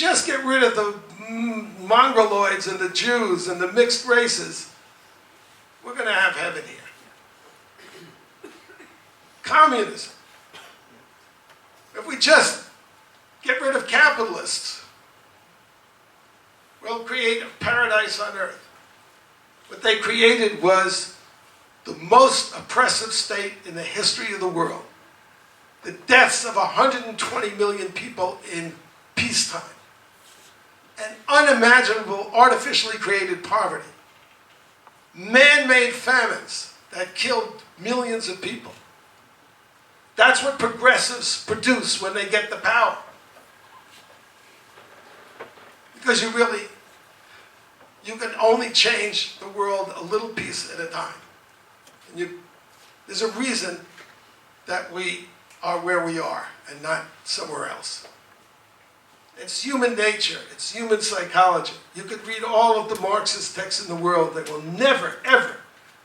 just get rid of the Mongoloids and the Jews and the mixed races, we're going to have heaven here. Communism. If we just get rid of capitalists, we'll create a paradise on earth. What they created was the most oppressive state in the history of the world. The deaths of 120 million people in peacetime. And unimaginable, artificially created poverty. Man-made famines that killed millions of people. That's what progressives produce when they get the power. Because you can only change the world a little piece at a time. And there's a reason that we are where we are and not somewhere else. It's human nature, it's human psychology. You could read all of the Marxist texts in the world that will never, ever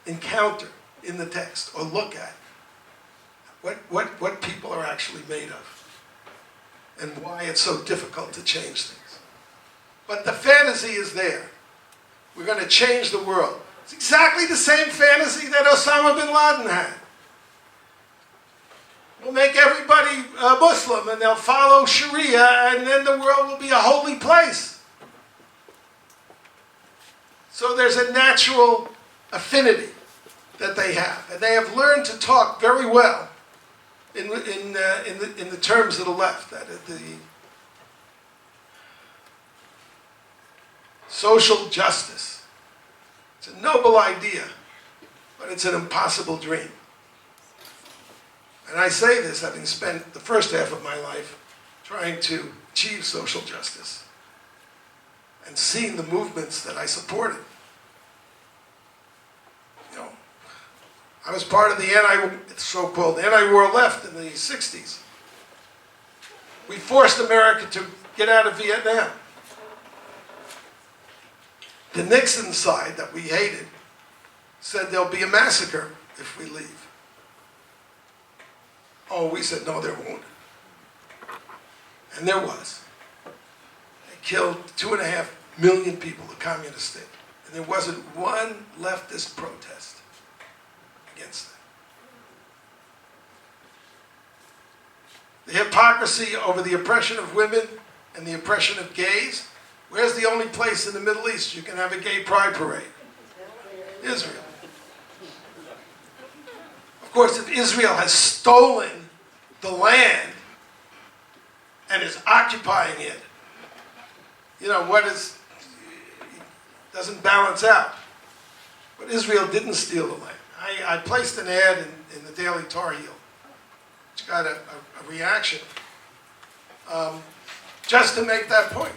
encounter in the text or look at what people are actually made of and why it's so difficult to change things. But the fantasy is there. We're going to change the world. It's exactly the same fantasy that Osama bin Laden had. We'll make everybody Muslim and they'll follow Sharia and then the world will be a holy place. So there's a natural affinity that they have. And they have learned to talk very well in the terms of the left. That the social justice. It's a noble idea, but it's an impossible dream. And I say this having spent the first half of my life trying to achieve social justice and seeing the movements that I supported. You know, I was part of the so-called anti-war left in the 60s. We forced America to get out of Vietnam. The Nixon side that we hated said there'll be a massacre if we leave. Oh, we said, no, there won't. And there was. They killed 2.5 million people, the communist state. And there wasn't one leftist protest against that. The hypocrisy over the oppression of women and the oppression of gays. Where's the only place in the Middle East you can have a gay pride parade? Israel. Of course, if Israel has stolen the land and is occupying it, you know, doesn't balance out. But Israel didn't steal the land. I placed an ad in the Daily Tar Heel, which got a reaction, just to make that point,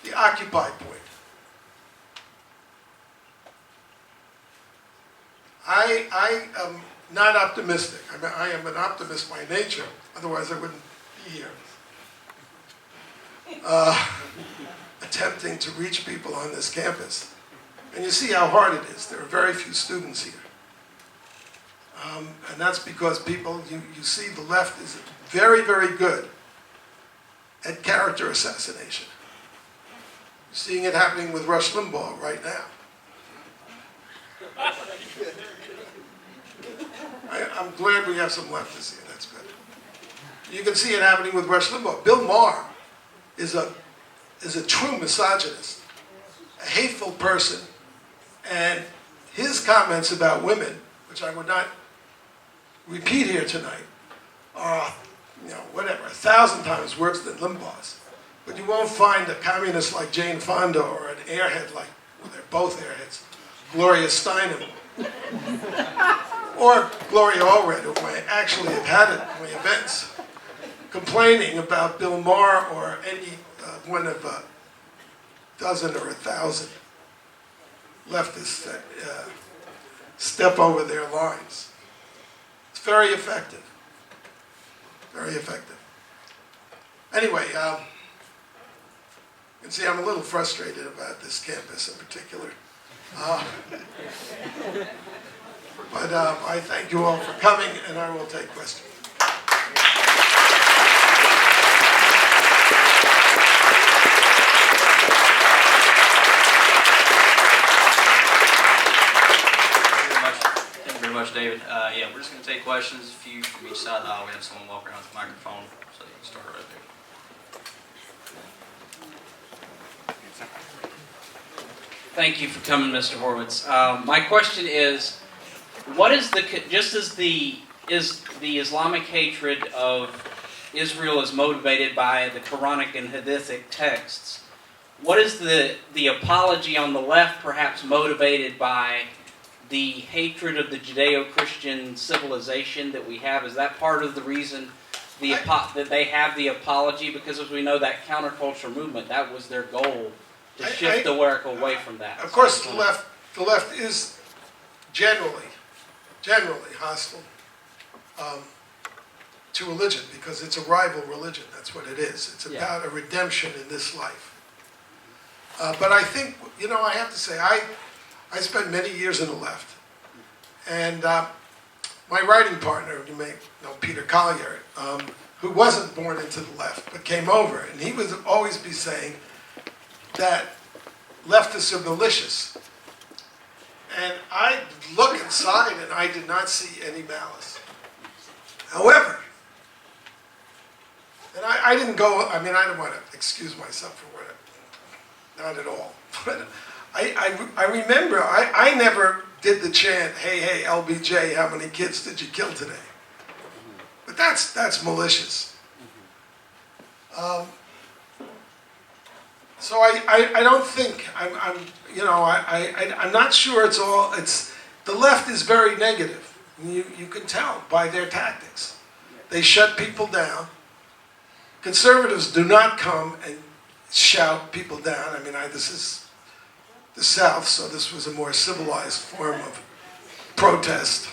the occupied point. I am not optimistic. I am an optimist by nature, otherwise I wouldn't be here. Attempting to reach people on this campus. And you see how hard it is. There are very few students here. And that's because people, you see the left is very, very good at character assassination. You're seeing it happening with Rush Limbaugh right now. I'm glad we have some leftists here, that's good. You can see it happening with Rush Limbaugh. Bill Maher is a true misogynist, a hateful person, and his comments about women, which I would not repeat here tonight, are, 1,000 times worse than Limbaugh's. But you won't find a communist like Jane Fonda or an airhead like, well, they're both airheads, Gloria Steinem, or Gloria Allred, who I actually have had at my events, complaining about Bill Maher or any one of a dozen or 1,000 leftists that step over their lines. It's very effective. Very effective. Anyway, you can see I'm a little frustrated about this campus in particular. But I thank you all for coming, and I will take questions. just going to take questions. A few from each side of the aisle. We have someone walk around with the microphone, so you can start right there. Thank you for coming, Mr. Horowitz. My question is, what is just as the Islamic hatred of Israel is motivated by the Quranic and Hadithic texts, what is the apology on the left perhaps motivated by the hatred of the Judeo-Christian civilization that we have? Is that part of the reason that they have the apology? Because as we know, that counterculture movement, that was their goal, to shift the work away from that. Of course, the left is generally hostile to religion because it's a rival religion. That's what it is. It's about a redemption in this life. But I think, I have to say, I spent many years in the left. And my writing partner, you may know Peter Collier, who wasn't born into the left, but came over. And he would always be saying that leftists are malicious. And I look inside and I did not see any malice. However, and I didn't go, I don't want to excuse myself for what not at all. But I remember, I never did the chant, hey, LBJ, how many kids did you kill today? But that's malicious. So I don't think, I'm not sure the left is very negative. You can tell by their tactics. They shut people down. Conservatives do not come and shout people down. This is the South, so this was a more civilized form of protest.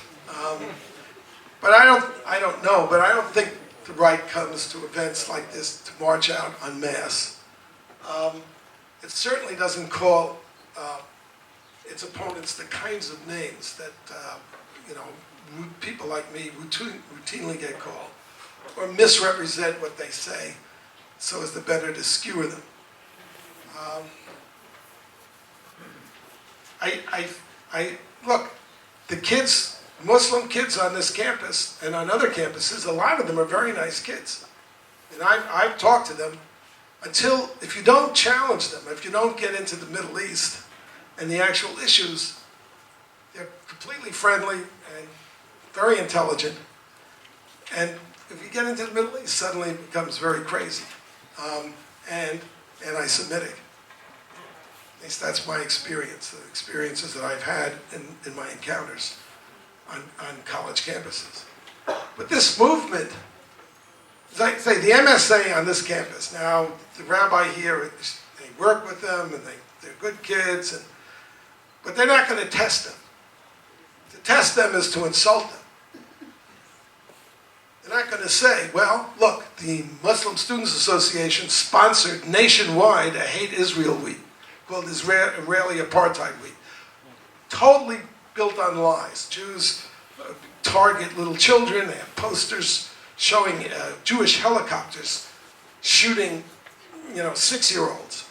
But I don't know. But I don't think the right comes to events like this to march out en masse. It certainly doesn't call its opponents the kinds of names that people like me routinely get called, or misrepresent what they say so as to better to skewer them. Look, the kids, Muslim kids on this campus and on other campuses, a lot of them are very nice kids. And I've talked to them if you don't challenge them, if you don't get into the Middle East and the actual issues, they're completely friendly and very intelligent. And if you get into the Middle East, suddenly it becomes very crazy and anti-Semitic. At least that's my experience, the experiences that I've had in my encounters on college campuses. But this movement, as I say, the MSA on this campus, now the rabbi here, they work with them and they're good kids, but they're not going to test them. To test them is to insult them. They're not going to say, well, look, the Muslim Students Association sponsored nationwide a Hate Israel Week called Israeli Apartheid Week. Totally built on lies. Jews target little children. They have posters showing Jewish helicopters shooting, 6-year-olds.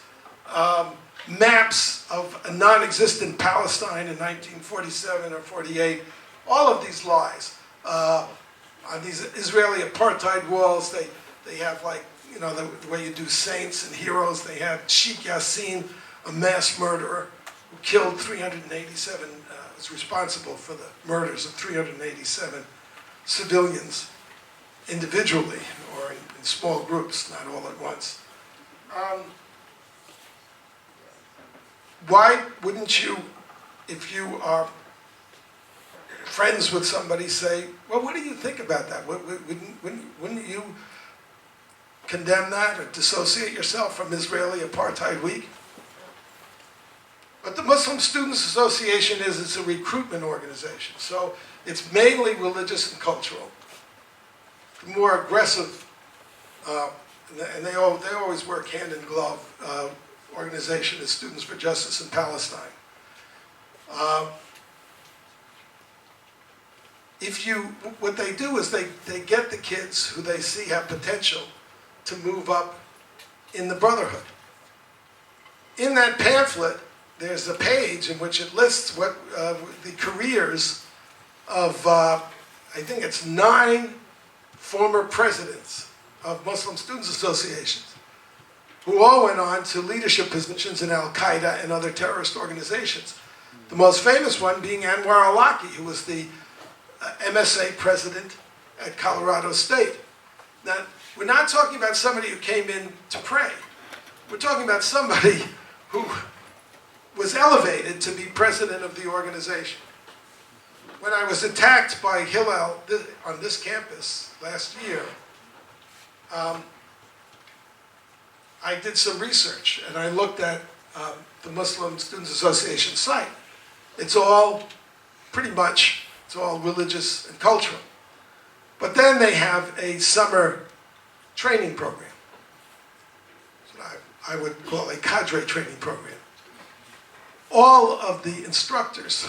Maps of a non-existent Palestine in 1947 or 48. All of these lies. On these Israeli apartheid walls, they have the way you do saints and heroes. They have Sheikh Yassin, a mass murderer who killed 387, was responsible for the murders of 387 civilians individually or in small groups, not all at once. Why wouldn't you, if you are friends with somebody, say, well, what do you think about that? Wouldn't you condemn that or dissociate yourself from Israeli Apartheid Week? But the Muslim Students Association it's a recruitment organization, so it's mainly religious and cultural. The more aggressive, and they always work hand in glove, organization is Students for Justice in Palestine. What they do is they get the kids who they see have potential to move up in the brotherhood. In that pamphlet, there's a page in which it lists what the careers of I think it's 9 former presidents of Muslim Students Associations who all went on to leadership positions in Al-Qaeda and other terrorist organizations. The most famous one being Anwar al-Awlaki, who was the MSA president at Colorado State. Now, we're not talking about somebody who came in to pray. We're talking about somebody who was elevated to be president of the organization. When I was attacked by Hillel on this campus last year, I did some research and I looked at the Muslim Students Association site. It's all pretty much, it's all religious and cultural. But then they have a summer training program. So I would call a cadre training program. All of the instructors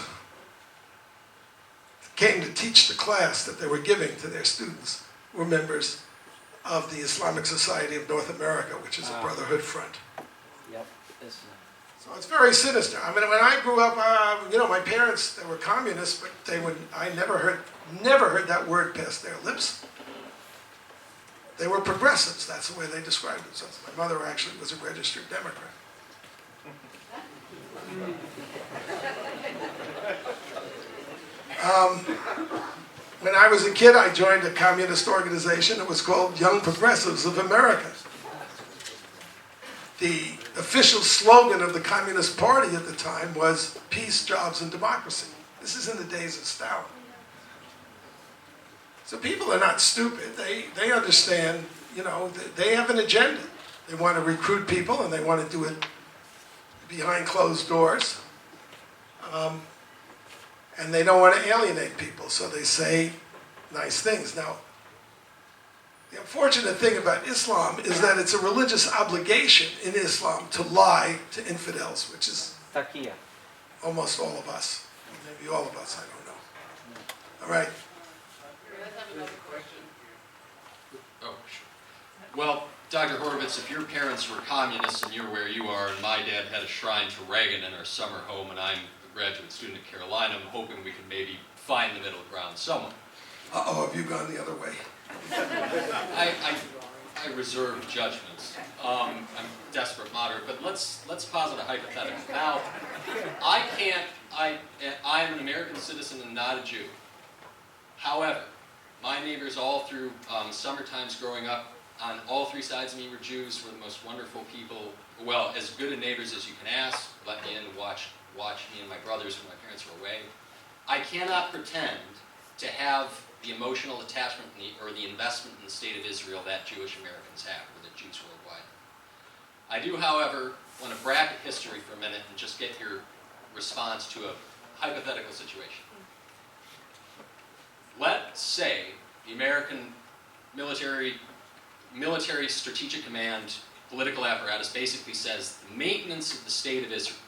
came to teach the class that they were giving to their students were members of the Islamic Society of North America, which is a brotherhood front. Yep. So it's very sinister. I mean, when I grew up, you know, my parents, they were communists, but I never heard that word pass their lips. They were progressives, that's the way they described themselves. My mother actually was a registered Democrat. When I was a kid, I joined a communist organization. It was called Young Progressives of America. The official slogan of the Communist Party at the time was peace, jobs, and democracy. This is in the days of Stalin. So people are not stupid. They understand, you know, they have an agenda. They want to recruit people and they want to do it behind closed doors. And they don't want to alienate people, so they say nice things. Now, the unfortunate thing about Islam is that it's a religious obligation in Islam to lie to infidels, which is almost all of us. Maybe all of us, I don't know. All right. Oh, sure. Well, Dr. Horowitz, if your parents were communists and you're where you are, and my dad had a shrine to Reagan in our summer home, and I'm a graduate student at Carolina, I'm hoping we can maybe find the middle ground somewhere. Uh-oh, have you gone the other way? I reserve judgments. I'm desperate moderate, but let's posit a hypothetical. Now, I'm an American citizen and not a Jew. However, my neighbors all through summer times growing up on all 3 sides of me were Jews, were the most wonderful people, well, as good a neighbors as you can ask, let me in to watch me and my brothers when my parents were away. I cannot pretend to have the emotional attachment or the investment in the state of Israel that Jewish Americans have, or that Jews worldwide. I do, however, want to bracket history for a minute and just get your response to a hypothetical situation. Let's say the American military strategic command political apparatus basically says the maintenance of the state of Israel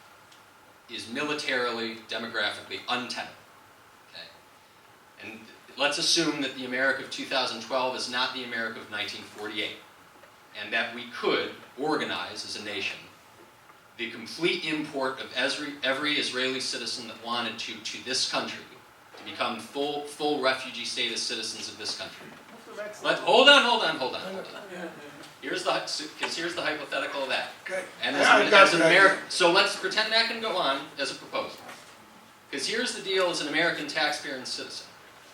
is militarily, demographically untenable. Okay? And let's assume that the America of 2012 is not the America of 1948, and that we could organize as a nation the complete import of every Israeli citizen that wanted to this country to become full refugee status citizens of this country. Hold on. Here's the hypothetical of that. Okay. And as an American, so let's pretend that can go on as a proposal. Because here's the deal as an American taxpayer and citizen.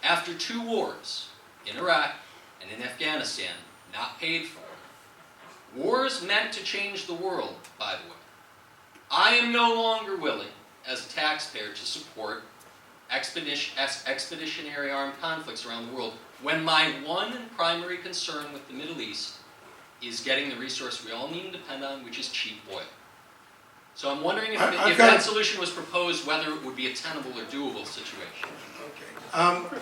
After 2 wars, in Iraq and in Afghanistan, not paid for, wars meant to change the world, by the way. I am no longer willing, as a taxpayer, to support expeditionary armed conflicts around the world when my one and primary concern with the Middle East is getting the resource we all need and depend on, which is cheap oil. So I'm wondering if that solution was proposed, whether it would be a tenable or doable situation. Okay.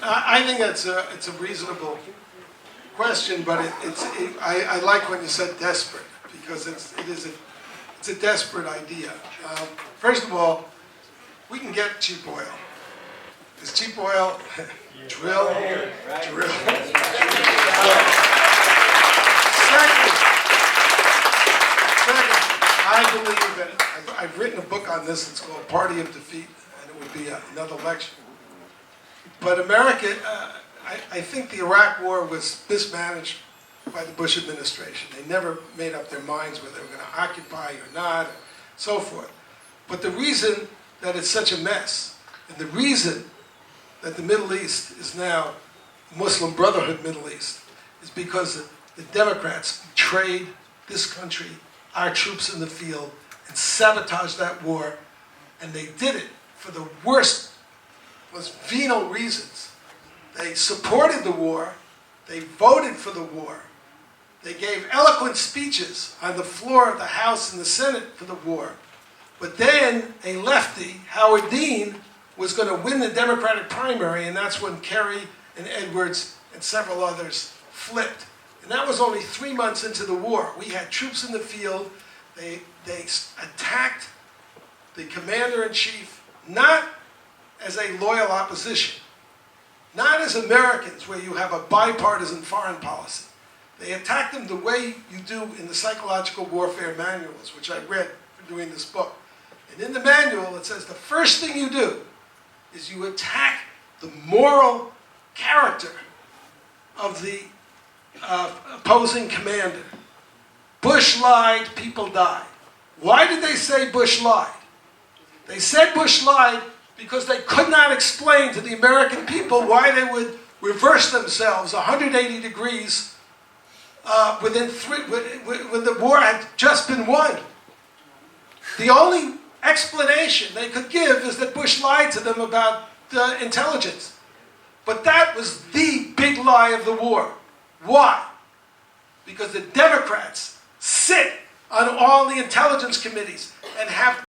I think it's a reasonable question, but I like when you said desperate, because it's a desperate idea. First of all, we can get cheap oil. Is cheap oil drill? Second, I believe that I've written a book on this. It's called Party of Defeat, and it would be another lecture. But America, I think the Iraq War was mismanaged by the Bush administration. They never made up their minds whether they were going to occupy or not, and so forth. But the reason that it's such a mess, and the reason that the Middle East is now Muslim Brotherhood Middle East, is because the Democrats betrayed this country, our troops in the field, and sabotaged that war, and they did it for the worst, most venal reasons. They supported the war, they voted for the war, they gave eloquent speeches on the floor of the House and the Senate for the war, but then a lefty, Howard Dean, was going to win the Democratic primary, and that's when Kerry and Edwards and several others flipped. And that was only 3 months into the war. We had troops in the field. They attacked the commander-in-chief, not as a loyal opposition, not as Americans where you have a bipartisan foreign policy. They attacked them the way you do in the psychological warfare manuals, which I read for doing this book. And in the manual, it says the first thing you do is you attack the moral character of the opposing commander. Bush lied, people died. Why did they say Bush lied? They said Bush lied because they could not explain to the American people why they would reverse themselves 180 degrees when the war had just been won. The only explanation they could give is that Bush lied to them about intelligence. But that was the big lie of the war. Why? Because the Democrats sit on all the intelligence committees and have